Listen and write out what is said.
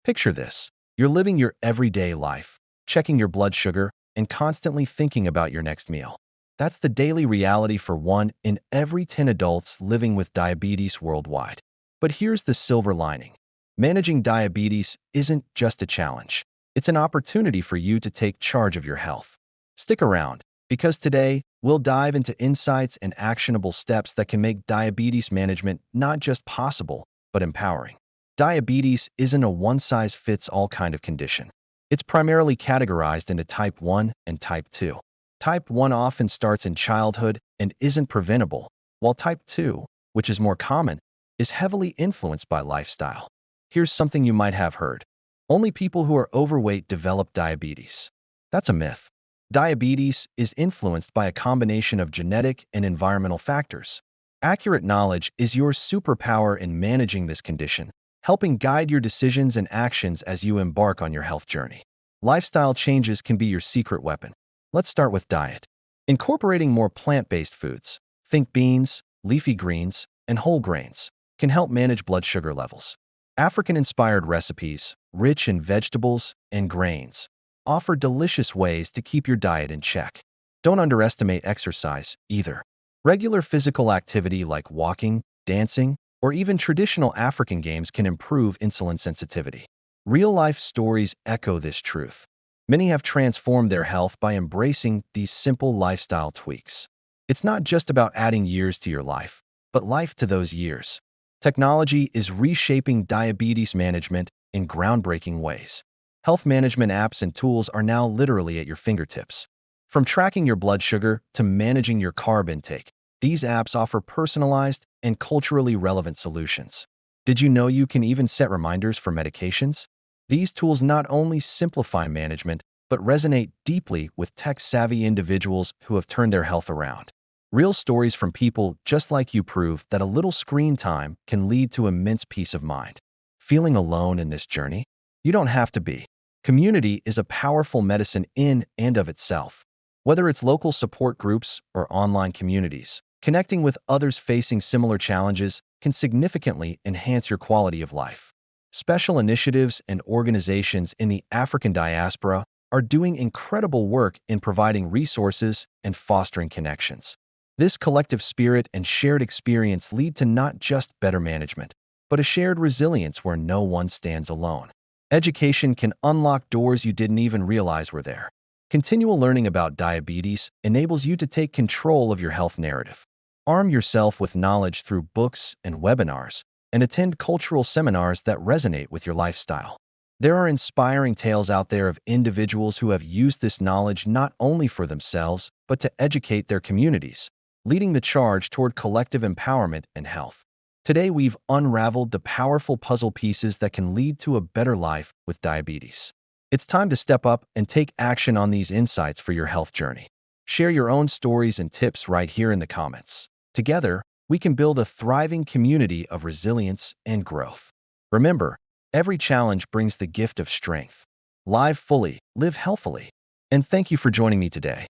Picture this. You're living your everyday life, checking your blood sugar, and constantly thinking about your next meal. That's the daily reality for 1 in every 10 adults living with diabetes worldwide. But here's the silver lining. Managing diabetes isn't just a challenge. It's an opportunity for you to take charge of your health. Stick around, because today we'll dive into insights and actionable steps that can make diabetes management not just possible, but empowering. Diabetes isn't a one-size-fits-all kind of condition. It's primarily categorized into type 1 and type 2. Type 1 often starts in childhood and isn't preventable, while type 2, which is more common, is heavily influenced by lifestyle. Here's something you might have heard. Only people who are overweight develop diabetes. That's a myth. Diabetes is influenced by a combination of genetic and environmental factors. Accurate knowledge is your superpower in managing this condition, helping guide your decisions and actions as you embark on your health journey. Lifestyle changes can be your secret weapon. Let's start with diet. Incorporating more plant-based foods, think beans, leafy greens, and whole grains, can help manage blood sugar levels. African-inspired recipes, rich in vegetables and grains, offer delicious ways to keep your diet in check. Don't underestimate exercise, either. Regular physical activity like walking, dancing, or even traditional African games can improve insulin sensitivity. Real-life stories echo this truth. Many have transformed their health by embracing these simple lifestyle tweaks. It's not just about adding years to your life, but life to those years. Technology is reshaping diabetes management in groundbreaking ways. Health management apps and tools are now literally at your fingertips. From tracking your blood sugar to managing your carb intake, these apps offer personalized and culturally relevant solutions. Did you know you can even set reminders for medications? These tools not only simplify management, but resonate deeply with tech-savvy individuals who have turned their health around. Real stories from people just like you prove that a little screen time can lead to immense peace of mind. Feeling alone in this journey? You don't have to be. Community is a powerful medicine in and of itself. Whether it's local support groups or online communities, connecting with others facing similar challenges can significantly enhance your quality of life. Special initiatives and organizations in the African diaspora are doing incredible work in providing resources and fostering connections. This collective spirit and shared experience lead to not just better management, but a shared resilience where no one stands alone. Education can unlock doors you didn't even realize were there. Continual learning about diabetes enables you to take control of your health narrative. Arm yourself with knowledge through books and webinars, and attend cultural seminars that resonate with your lifestyle. There are inspiring tales out there of individuals who have used this knowledge not only for themselves, but to educate their communities, leading the charge toward collective empowerment and health. Today, we've unraveled the powerful puzzle pieces that can lead to a better life with diabetes. It's time to step up and take action on these insights for your health journey. Share your own stories and tips right here in the comments. Together, we can build a thriving community of resilience and growth. Remember, every challenge brings the gift of strength. Live fully, live healthily. And thank you for joining me today.